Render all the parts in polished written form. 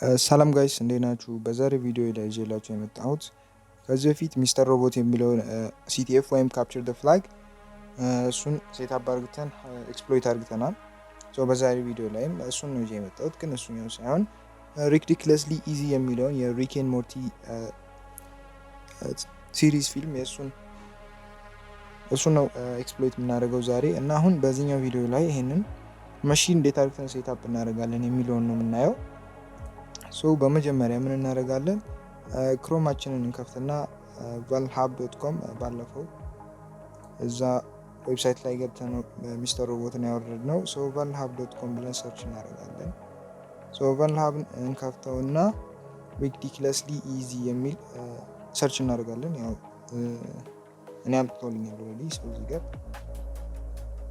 ሰላም ጋይስ እንዴት ናችሁ? በዛሬ ቪዲዮ ላይ ይዤላችሁ የመጣሁት ከዚህ በፊት ሚስተር ሮቦት የሚለውን ሲቲኤፍ ወይም ካፕቸር ዘ ፍላግ እሱን ሴትአፕ አድርገን ኤክስፕሎይት አድርገናል። ሶ በዛሬ ቪዲዮ ላይም እሱን ነው ይዤ የመጣሁት፣ ግን እሱኛው ሳይሆን ሪክዲክለስሊ ኢዚ የሚለውን የሪክ ኤንድ ሞርቲ ሲሪዝ ፊልም እሱን ነው ኤክስፕሎይት የምናደርገው ዛሬ እና አሁን በዚህኛው ቪዲዮ ላይ ይሄንን ማሽን እንዴት አድርገን ሴትአፕ እናደርጋለን የሚለውን ነው የምናየው። ሶ በመጀመሪያ ምን እናደርጋለን? ክሮማችንን እንከፍትና vulnhub.com ባለፈው እዛ ዌብሳይት ላይ ገብተን ሚስተር ሮቦትን ያወረድነው። ሶ vulnhub.com ብለን ሰርች እናደርጋለን። ሶ vulnhub እንከፍተውና ridiculously easy የሚል ሰርች እናደርጋለን። ያው እኔ አምጥቶልኛል ኦልሬዲ። ሶ እዚህ ጋር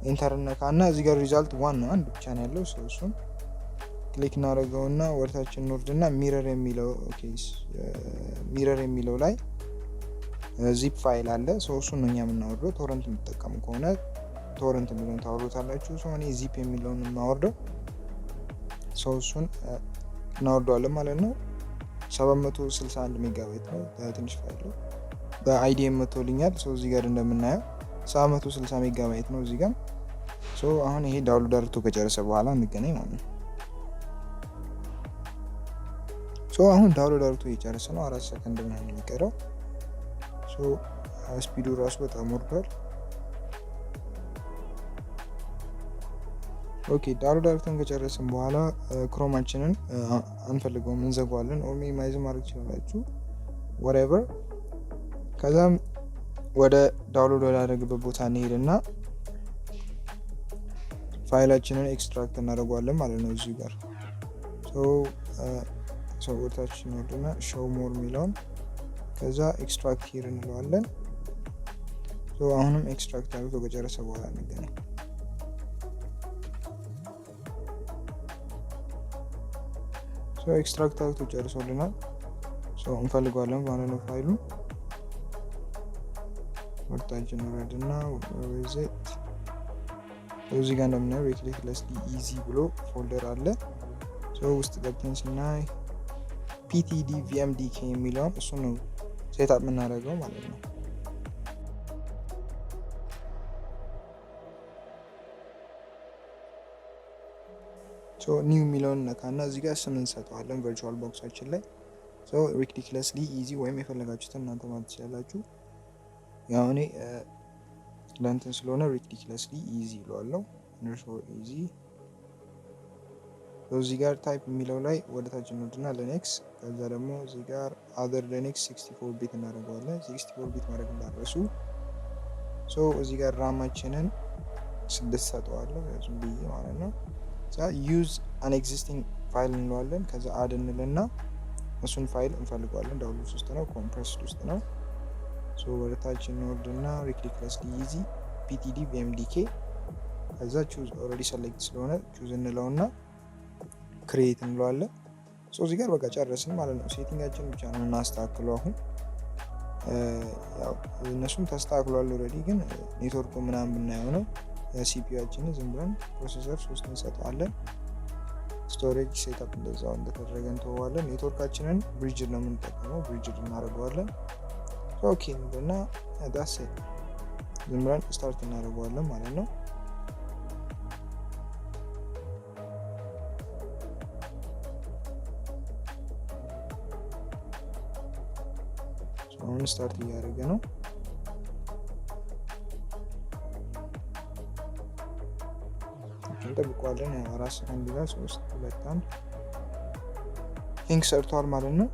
ኢንተር ነካና እዚህ ጋር ሪዛልት ዋን አንድ ብቻ ነው ያለው። ሶ እሱን ክሊክ እናደርገውና ወርታችን እንወርድና ሚረር የሚለው ላይ ዚፕ ፋይል አለ። እሱን ነው እኛ የምናወርደው። ቶረንት የምትጠቀሙ ከሆነ ቶረንት የሚለውን ታወርዱታላችሁ። እኔ ዚፕ የሚለውን የማወርደው እሱን እናወርደዋለን ማለት ነው። 761 ሜጋባይት ነው፣ ትንሽ ፋይል ነው። በአይዲኤም መቶልኛል። እዚህ ጋር እንደምናየው 760 ሜጋባይት ነው እዚህ ጋር። አሁን ይሄ ዳውንሎድ አድርጎ ከጨረሰ በኋላ እንገናኝ ማለት ነው። አሁን ዳውንሎድ አድርጎ እየጨረሰ ነው። 4 ሰከንድ ምናምን የሚቀረው። ስፒዱ ራሱ በጣም ወርዷል። ኦኬ ዳውንሎድ አድርገን ከጨረስን በኋላ ክሮማችንን አንፈልገውም፣ እንዘጋዋለን። ኦር ሚኒማይዝ ማድረግ ትችላላችሁ whatever። ከዛም ወደ ዳውንሎድ ወዳደረግበት ቦታ እንሄድና ፋይላችንን ኤክስትራክት እናደርገዋለን ማለት ነው እዚህ ጋር። ወርታችን ወርድና ሾው ሞር የሚለውን ከዛ ኤክስትራክት ሂር እንለዋለን። አሁንም ኤክስትራክት አድርጎ ከጨረሰ በኋላ እንገናኝ። ኤክስትራክት አድርጎ ጨርሶልናል። እንፈልገዋለን ማለት ነው ፋይሉን። ወርታችን ወርድና ሪዜት እዚህ ጋር እንደምናየው ሪክዲኩለስሊ ኢዚ ብሎ ፎልደር አለ። ውስጥ ገብተን ስናይ ፒቲዲ ቪኤምዲኬ የሚለውን እሱ ነው ሴትአፕ የምናደርገው ማለት ነው። ኒው የሚለውን ነካና እዚህ ጋር ስም እንሰጠዋለን ቨርቹዋል ቦክሳችን ላይ። ሪክዲኩለስሊ ኢዚ ወይም የፈለጋችሁትን እናንተ ማለት ትችላላችሁ። ያው እኔ ለእንትን ስለሆነ ሪክዲኩለስሊ ኢዚ ይለዋለሁ። ኢዚ እዚህ ጋር ታይፕ የሚለው ላይ ወደ ታች እንወድና ለኔክስ፣ ከዛ ደግሞ እዚህ ጋር አዘር ለኔክስ 64 ቢት እናደርገዋለን። 64 ቢት ማድረግ እንዳትረሱ። እዚህ ጋር ራማችንን 6 ሰጠዋለሁ ዝም ብዬ ማለት ነው። ዩዝ አን ኤግዚስቲንግ ፋይል እንለዋለን። ከዛ አድ እንልና እሱን ፋይል እንፈልገዋለን። ዳውንሎድ ውስጥ ነው፣ ኮምፕረስድ ውስጥ ነው። ወደ ታች እንወርድና ሪክዲኩለስሊ ኢዚ ፒቲዲ ቪኤምዲኬ፣ ከዛ ቹዝ ኦልሬዲ ሰሌክት ስለሆነ ቹዝ እንለውና ክሬት እንለዋለን። እዚህ ጋር በቃ ጨረስን ማለት ነው። ሴቲንጋችን ብቻ ነው እናስተካክለው። አሁን ያው እነሱም ተስተካክሏል ኦልሬዲ፣ ግን ኔትወርኩ ምናምን ብናየው ነው። ሲፒዩአችንን ዝም ብለን ፕሮሰሰር 3 እንሰጠዋለን። ስቶሬጅ ሴትአፕ እንደዛው እንደተደረገ እንተዋለን። ኔትወርካችንን ብሪጅድ ነው የምንጠቀመው፣ ብሪጅድ እናደርገዋለን። ኦኬ እና ዳስ ዝም ብለን ስታርት እናደርገዋለን ማለት ነው። አሁን ስታርት እያደረገ ነው። እንጠብቀዋለን። 4 ሰከንድ ጋር 3 2 1 ቲንክ ሰርቷል ማለት ነው።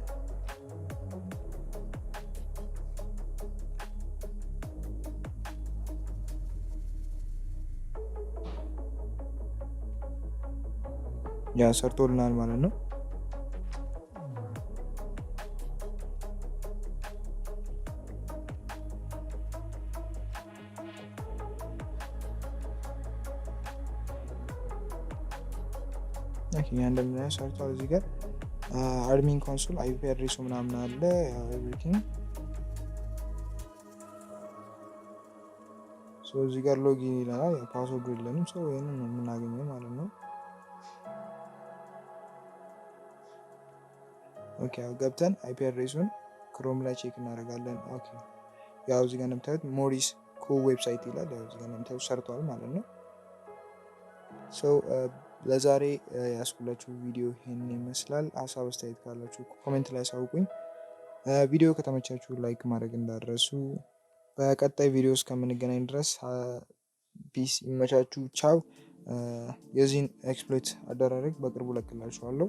ያ ሰርቶልናል ማለት ነው። እንደምናየው ሰርቷል። እዚህ ጋር አድሚን ኮንሶል አይፒ አድሬሱ ምናምን አለ ኤቭሪቲንግ። እዚህ ጋር ሎጊን ይለናል። ፓስወርድ የለንም። ይሄንን ነው የምናገኘው ማለት ነው። ኦኬ ያው ገብተን አይፒ አድሬሱን ክሮም ላይ ቼክ እናደርጋለን። ኦኬ ያው እዚህ ጋር እንደምታዩት ሞሪስ ኮ ዌብሳይት ይላል። ያው እዚህ ጋር እንደምታዩት ሰርቷል ማለት ነው። ሶ ለዛሬ ያስኩላችሁ ቪዲዮ ይሄንን ይመስላል። ሀሳብ አስተያየት ካላችሁ ኮሜንት ላይ አሳውቁኝ። ቪዲዮ ከተመቻችሁ ላይክ ማድረግ እንዳትረሱ። በቀጣይ ቪዲዮ እስከምንገናኝ ድረስ ፒስ ይመቻችሁ። ቻው። የዚህን ኤክስፕሎይት አደራረግ በቅርቡ ለቅላችኋለሁ።